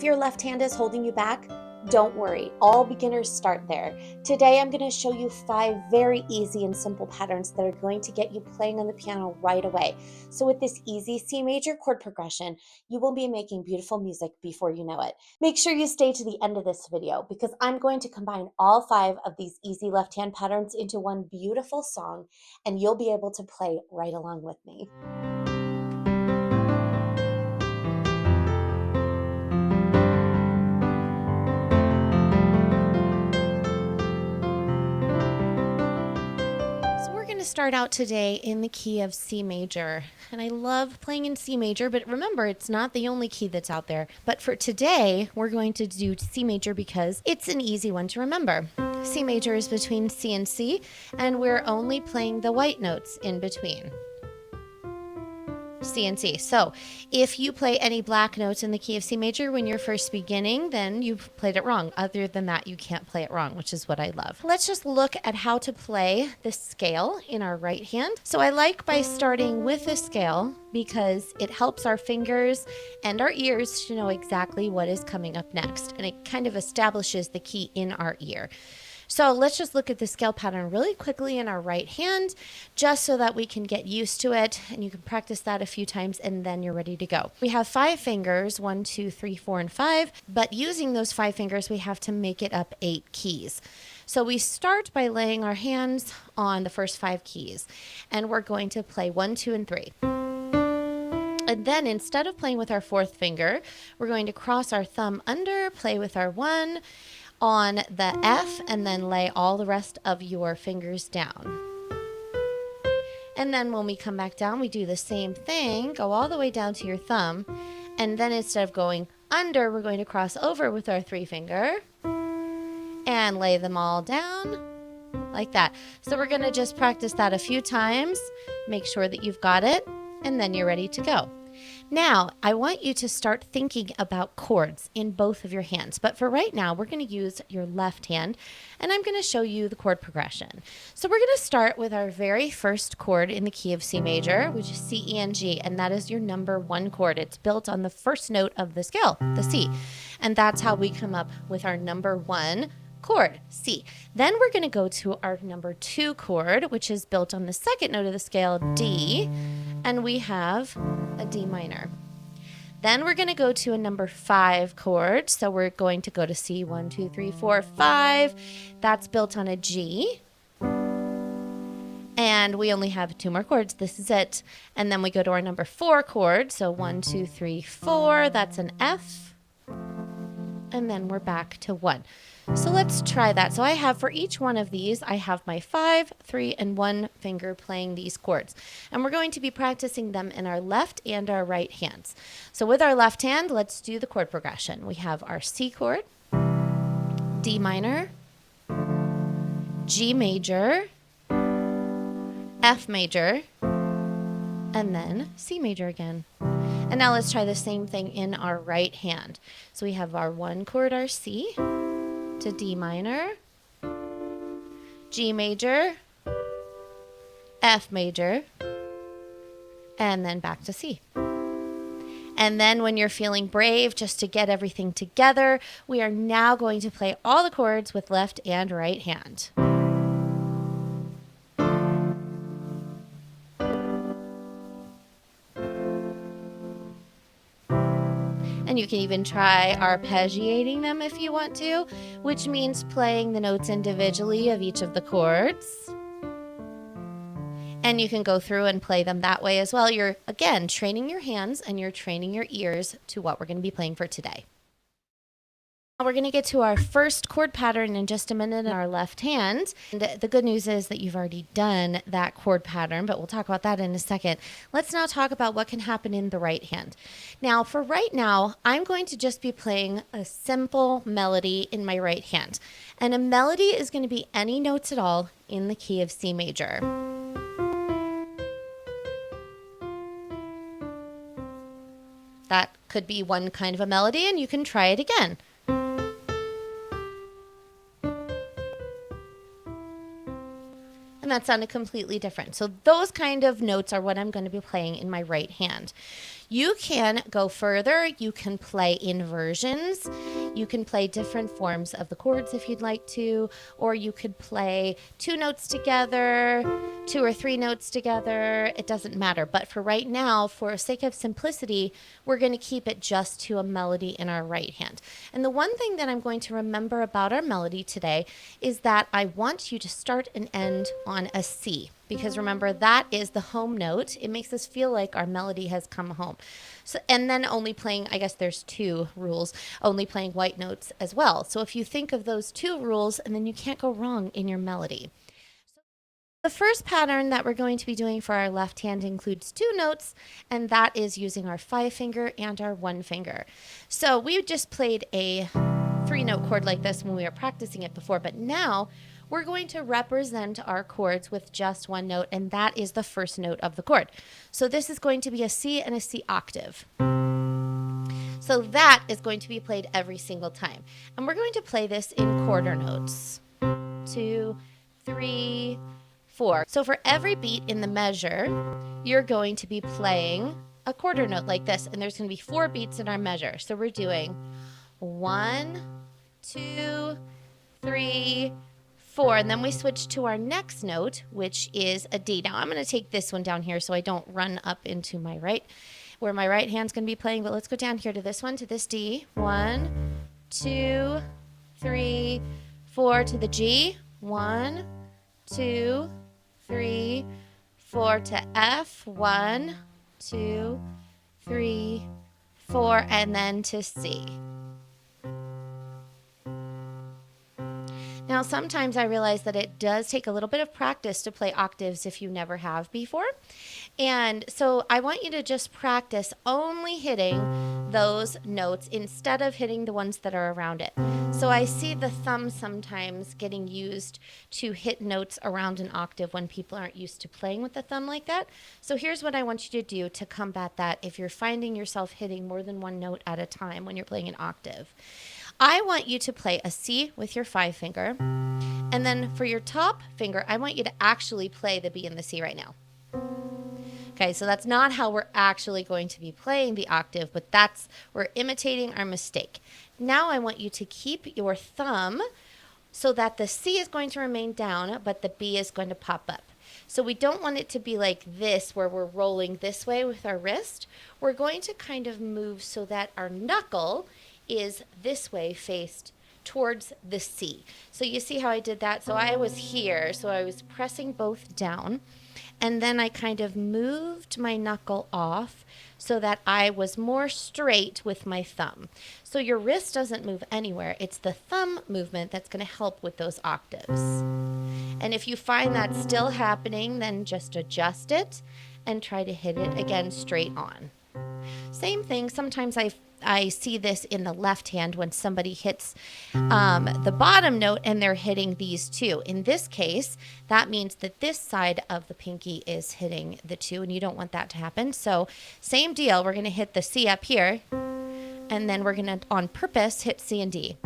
your left hand is holding you back, don't worry, all beginners start there. Today I'm going to show you 5 very easy and simple patterns that are going to get you playing on the piano right away. So with this easy C major chord progression, you will be making beautiful music before you know it. Make sure you stay to the end of this video because I'm going to combine all 5 of these easy left hand patterns into one beautiful song, and you'll be able to play right along with me. Start out today in the key of C major, and I love playing in C major, but remember, it's not the only key that's out there. But for today, we're going to do C major because it's an easy one to remember. C major is between C, and we're only playing the white notes in between C and C. So if you play any black notes in the key of C major when you're first beginning, then you've played it wrong. Other than that, you can't play it wrong, which is what I love. Let's just look at how to play the scale in our right hand. So I like by starting with the scale because it helps our fingers and our ears to know exactly what is coming up next, and it kind of establishes the key in our ear. So let's just look at the scale pattern really quickly in our right hand, just so that we can get used to it, and you can practice that a few times and then you're ready to go. We have 5 fingers, 1, 2, 3, 4, and 5, but using those 5 fingers, we have to make it up 8 keys. So we start by laying our hands on the first 5 keys, and we're going to play 1, 2, and 3. And then instead of playing with our 4th finger, we're going to cross our thumb under, play with our 1, on the F, and then lay all the rest of your fingers down. And then when we come back down, we do the same thing, go all the way down to your thumb, and then instead of going under, we're going to cross over with our 3 finger and lay them all down like that. So we're going to just practice that a few times, make sure that you've got it, and then you're ready to go. Now, I want you to start thinking about chords in both of your hands. But for right now, we're going to use your left hand, and I'm going to show you the chord progression. So we're going to start with our very first chord in the key of C major, which is C, E, and G, and that is your number 1 chord. It's built on the first note of the scale, the C. And that's how we come up with our number 1 chord, C. Then we're going to go to our number 2 chord, which is built on the second note of the scale, D, and we have a D minor. Then we're going to go to a number 5 chord, so we're going to go to C, 1, 2, 3, 4, 5. That's built on a G, and we only have 2 more chords. This is it. And then we go to our number 4 chord, so 1, 2, 3, 4. That's an F, and then we're back to 1. So let's try that. So I have, for each one of these, I have my 5, 3, and 1 finger playing these chords. And we're going to be practicing them in our left and our right hands. So with our left hand, let's do the chord progression. We have our C chord, D minor, G major, F major, and then C major again. And now let's try the same thing in our right hand. So we have our 1 chord, our C, to D minor, G major, F major, and then back to C. And then when you're feeling brave, just to get everything together, we are now going to play all the chords with left and right hand. And you can even try arpeggiating them if you want to, which means playing the notes individually of each of the chords. And you can go through and play them that way as well. You're, again, training your hands and you're training your ears to what we're going to be playing for today. We're going to get to our first chord pattern in just a minute in our left hand. And the good news is that you've already done that chord pattern, but we'll talk about that in a second. Let's now talk about what can happen in the right hand. Now, for right now, I'm going to just be playing a simple melody in my right hand. And a melody is going to be any notes at all in the key of C major. That could be one kind of a melody, and you can try it again. and that sounded completely different. So those kind of notes are what I'm going to be playing in my right hand. You can go further. You can play inversions. You can play different forms of the chords if you'd like to, or you could play 2 notes together, 2 or 3 notes together. It doesn't matter. But for right now, for sake of simplicity, we're going to keep it just to a melody in our right hand. And the one thing that I'm going to remember about our melody today is that I want you to start and end on a C. Because remember, that is the home note. It makes us feel like our melody has come home. So, and then only playing, I guess there's 2 rules, only playing white notes as well. So if you think of those 2 rules, and then you can't go wrong in your melody. The first pattern that we're going to be doing for our left hand includes 2 notes, and that is using our 5 finger and our 1 finger. So we just played a 3-note chord like this when we were practicing it before, but now we're going to represent our chords with just 1 note, and that is the first note of the chord. So this is going to be a C and a C octave. So that is going to be played every single time. And we're going to play this in quarter notes. 2, 3, 4. So for every beat in the measure, you're going to be playing a quarter note like this, and there's going to be 4 beats in our measure. So we're doing 1, 2, 3, 4, and then we switch to our next note, which is a D. Now I'm going to take this one down here so I don't run up into my right, where my right hand's going to be playing, but let's go down here to this one, to this D. 1, 2, 3, 4, to the G. 1, 2, 3, 4, to F. 1, 2, 3, 4, and then to C. Now, sometimes I realize that it does take a little bit of practice to play octaves if you never have before. And so I want you to just practice only hitting those notes instead of hitting the ones that are around it. So I see the thumb sometimes getting used to hit notes around an octave when people aren't used to playing with the thumb like that. So here's what I want you to do to combat that if you're finding yourself hitting more than 1 note at a time when you're playing an octave. I want you to play a C with your 5 finger, and then for your top finger, I want you to actually play the B and the C right now. Okay, so that's not how we're actually going to be playing the octave, but we're imitating our mistake. Now I want you to keep your thumb so that the C is going to remain down, but the B is going to pop up. So we don't want it to be like this, where we're rolling this way with our wrist. We're going to kind of move so that our knuckle is this way faced towards the C. So you see how I did that? So I was here, so I was pressing both down, and then I kind of moved my knuckle off so that I was more straight with my thumb. So your wrist doesn't move anywhere. It's the thumb movement that's going to help with those octaves. And if you find that still happening, then just adjust it and try to hit it again straight on. Same thing, sometimes I see this in the left hand when somebody hits the bottom note and they're hitting these 2. In this case, that means that this side of the pinky is hitting the 2, and you don't want that to happen. So same deal, we're going to hit the C up here, and then we're going to, on purpose, hit C and D.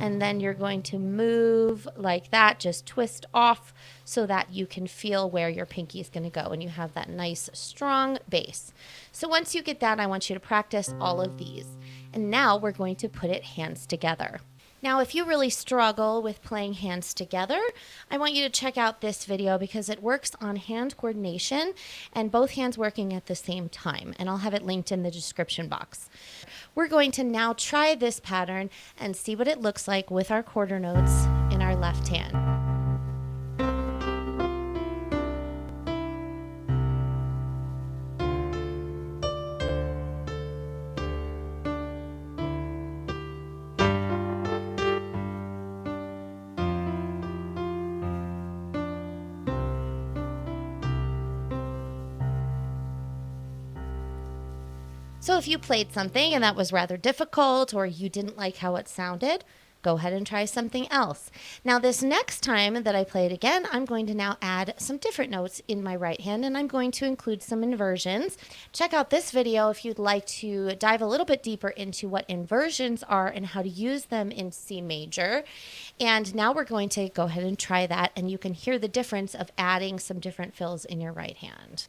And then you're going to move like that, just twist off so that you can feel where your pinky is going to go and you have that nice strong base. So once you get that, I want you to practice all of these. And now we're going to put it hands together. Now, if you really struggle with playing hands together, I want you to check out this video because it works on hand coordination and both hands working at the same time. And I'll have it linked in the description box. We're going to now try this pattern and see what it looks like with our quarter notes in our left hand. So if you played something and that was rather difficult or you didn't like how it sounded, Go ahead and try something else. Now this next time that I play it again, I'm going to now add some different notes in my right hand, and I'm going to include some inversions. Check out this video if you'd like to dive a little bit deeper into what inversions are and how to use them in C major. And now we're going to go ahead and try that, and you can hear the difference of adding some different fills in your right hand.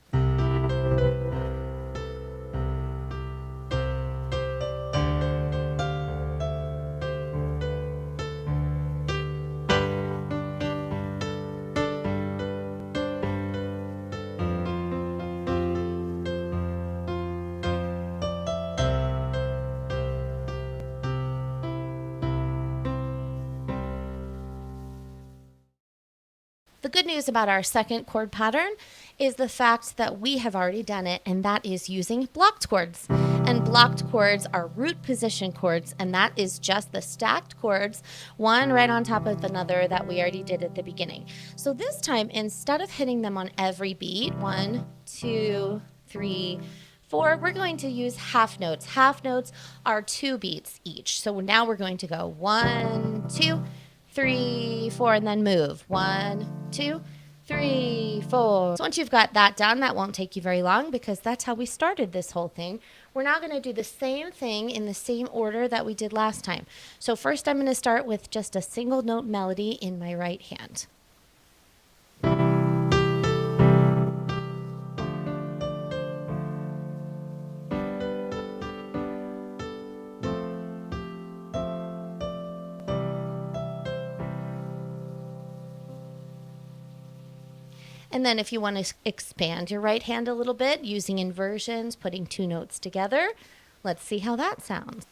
The good news about our second chord pattern is the fact that we have already done it, and that is using blocked chords. And blocked chords are root position chords, and that is just the stacked chords, one right on top of another that we already did at the beginning. So this time, instead of hitting them on every beat, 1, 2, 3, 4, we're going to use half notes. Half notes are 2 beats each. So now we're going to go 1, 2, 3, 4, and then move. 1, 2, 3, 4. So once you've got that done, that won't take you very long because that's how we started this whole thing. We're now going to do the same thing in the same order that we did last time. So first I'm going to start with just a single note melody in my right hand. And then if you want to expand your right hand a little bit using inversions, putting 2 notes together, let's see how that sounds.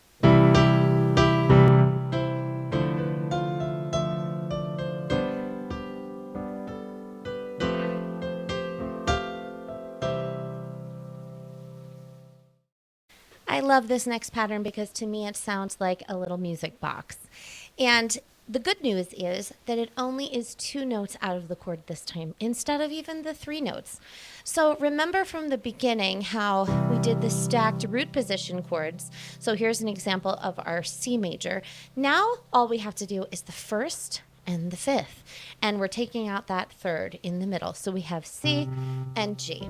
I love this next pattern because to me it sounds like a little music box. And the good news is that it only is 2 notes out of the chord this time instead of even the 3 notes. So remember from the beginning how we did the stacked root position chords. So here's an example of our C major. Now all we have to do is the first and the fifth, and we're taking out that third in the middle. So we have C and G.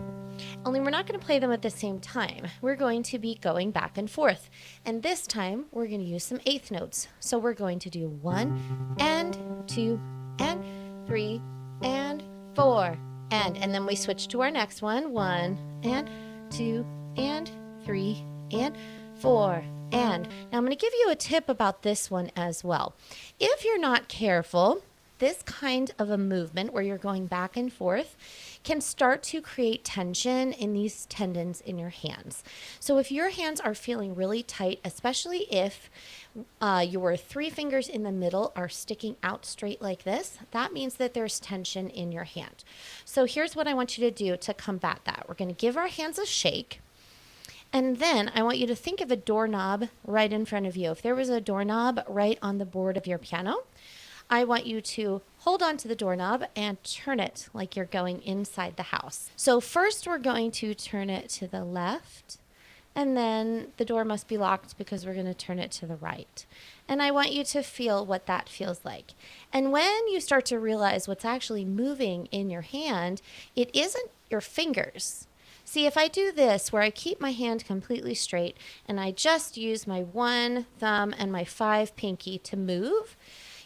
Only we're not going to play them at the same time. We're going to be going back and forth. And this time we're going to use some eighth notes. So we're going to do 1 and 2 and 3 and 4 and then we switch to our next one. 1 and 2 and 3 and 4 and. Now I'm going to give you a tip about this one as well. If you're not careful, this kind of a movement where you're going back and forth can start to create tension in these tendons in your hands. So if your hands are feeling really tight, especially if your 3 fingers in the middle are sticking out straight like this, that means that there's tension in your hand. So here's what I want you to do to combat that. We're going to give our hands a shake. And then I want you to think of a doorknob right in front of you. If there was a doorknob right on the board of your piano, I want you to hold on to the doorknob and turn it like you're going inside the house. So first we're going to turn it to the left, and then the door must be locked because we're going to turn it to the right. And I want you to feel what that feels like. And when you start to realize what's actually moving in your hand, it isn't your fingers. See, if I do this where I keep my hand completely straight and I just use my 1 thumb and my 5 pinky to move,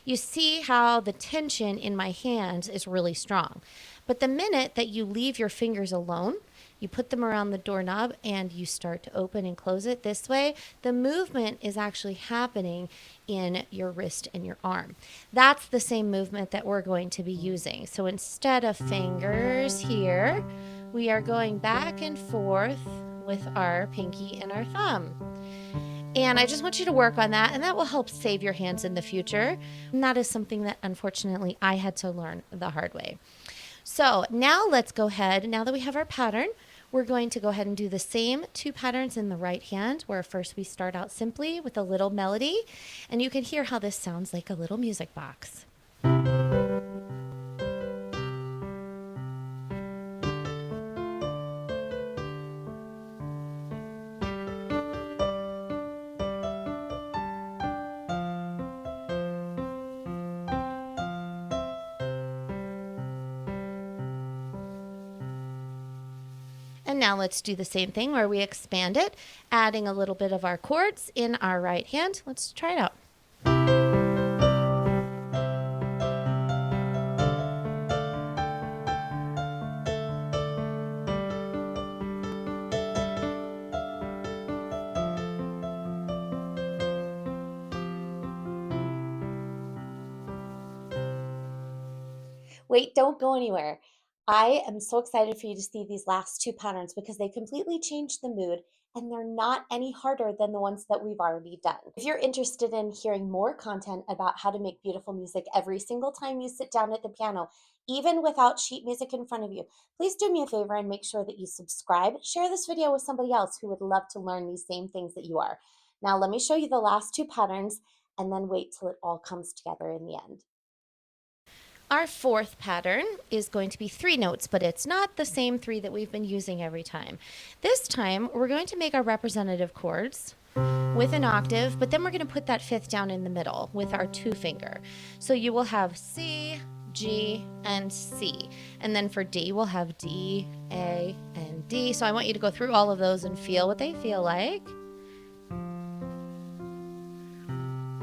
you see how the tension in my hands is really strong. But the minute that you leave your fingers alone, you put them around the doorknob and you start to open and close it this way, the movement is actually happening in your wrist and your arm. That's the same movement that we're going to be using. So instead of fingers here, we are going back and forth with our pinky and our thumb. And I just want you to work on that, and that will help save your hands in the future. And that is something that unfortunately I had to learn the hard way. So now let's go ahead, now that we have our pattern, we're going to go ahead and do the same 2 patterns in the right hand, where first we start out simply with a little melody, and you can hear how this sounds like a little music box. And now let's do the same thing where we expand it, adding a little bit of our chords in our right hand. Let's try it out. Wait, don't go anywhere. I am so excited for you to see these last two patterns because they completely change the mood and they're not any harder than the ones that we've already done. If you're interested in hearing more content about how to make beautiful music every single time you sit down at the piano, even without sheet music in front of you, please do me a favor and make sure that you subscribe. Share this video with somebody else who would love to learn these same things that you are. Now let me show you the last two patterns and then wait till it all comes together in the end. Our fourth pattern is going to be 3 notes, but it's not the same 3 that we've been using every time. This time, we're going to make our representative chords with an octave, but then we're going to put that 5th down in the middle with our 2 finger. So you will have C, G, and C. And then for D, we'll have D, A, and D. So I want you to go through all of those and feel what they feel like.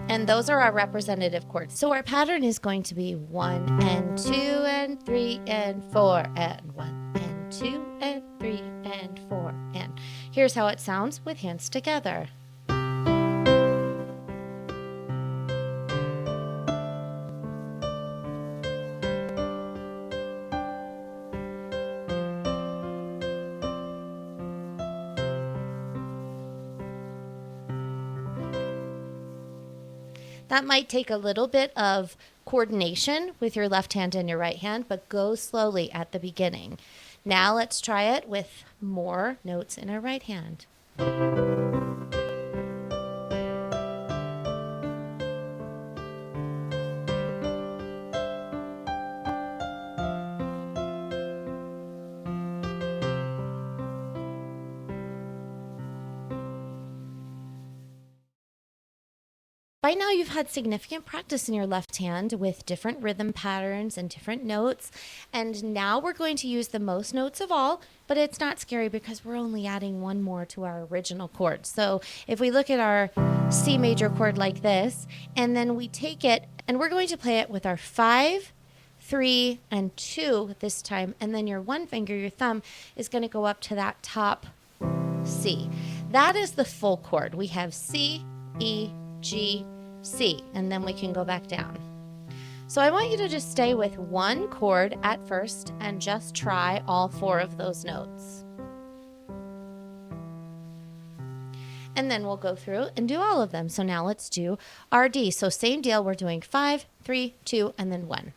And those are our representative chords. So our pattern is going to be 1 and 2 and 3 and 4 and 1 and 2 and 3 and 4 and. Here's how it sounds with hands together. That might take a little bit of coordination with your left hand and your right hand, but go slowly at the beginning. Now let's try it with more notes in our right hand. By now you've had significant practice in your left hand with different rhythm patterns and different notes. And now we're going to use the most notes of all, but it's not scary because we're only adding one more to our original chord. So if we look at our C major chord like this, and then we take it and we're going to play it with our 5, 3, and 2 this time. And then your one finger, your thumb, is going to go up to that top C. That is the full chord. We have C, E, G, C, and then we can go back down. So I want you to just stay with one chord at first and just try all 4 of those notes. And then we'll go through and do all of them. So now let's do our D. So same deal, we're doing 5, 3, 2, and then 1.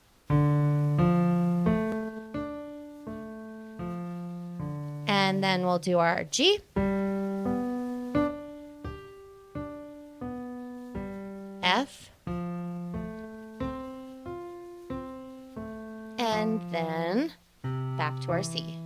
And then we'll do our G. F, and then back to our C.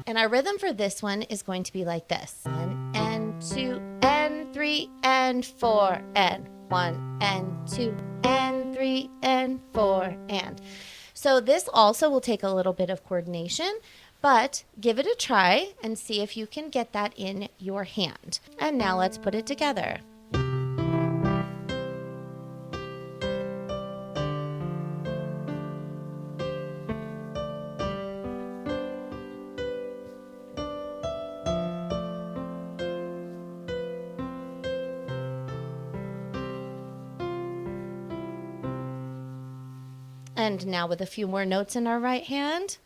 And our rhythm for this one is going to be like this. 1 and 2 and 3 and 4 and 1 and 2 and 3 and 4 and. So this also will take a little bit of coordination, but give it a try and see if you can get that in your hand. And now let's put it together. And now with a few more notes in our right hand.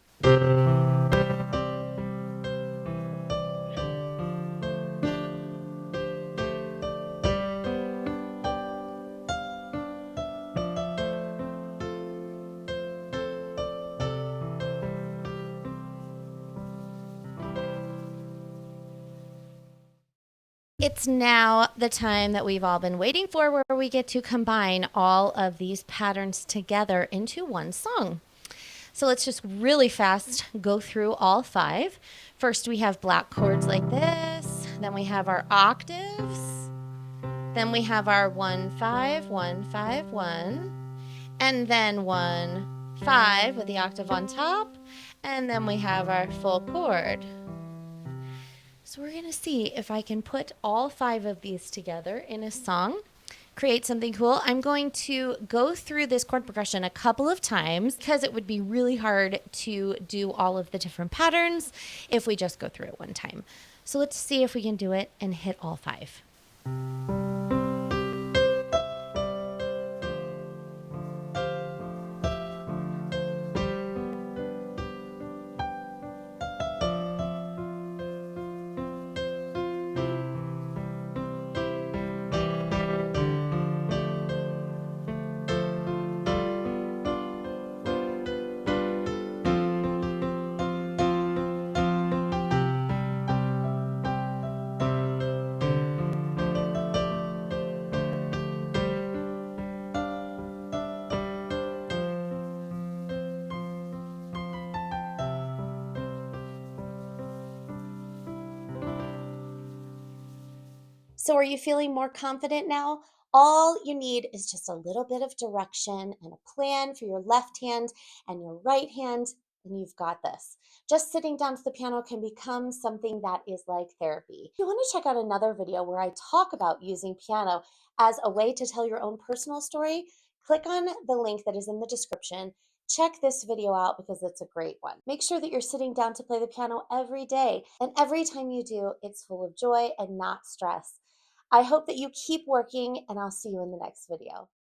It's now the time that we've all been waiting for, where we get to combine all of these patterns together into one song. So let's just really fast go through all 5. First, we have black chords like this. Then we have our octaves. Then we have our 1, 5, 1, 5, 1. And then 1, 5 with the octave on top. And then we have our full chord. So we're going to see if I can put all 5 of these together in a song, create something cool. I'm going to go through this chord progression a couple of times because it would be really hard to do all of the different patterns if we just go through it one time. So let's see if we can do it and hit all 5. So are you feeling more confident now? All you need is just a little bit of direction and a plan for your left hand and your right hand, and you've got this. Just sitting down to the piano can become something that is like therapy. If you want to check out another video where I talk about using piano as a way to tell your own personal story, click on the link that is in the description. Check this video out because it's a great one. Make sure that you're sitting down to play the piano every day, and every time you do, it's full of joy and not stress. I hope that you keep working, and I'll see you in the next video.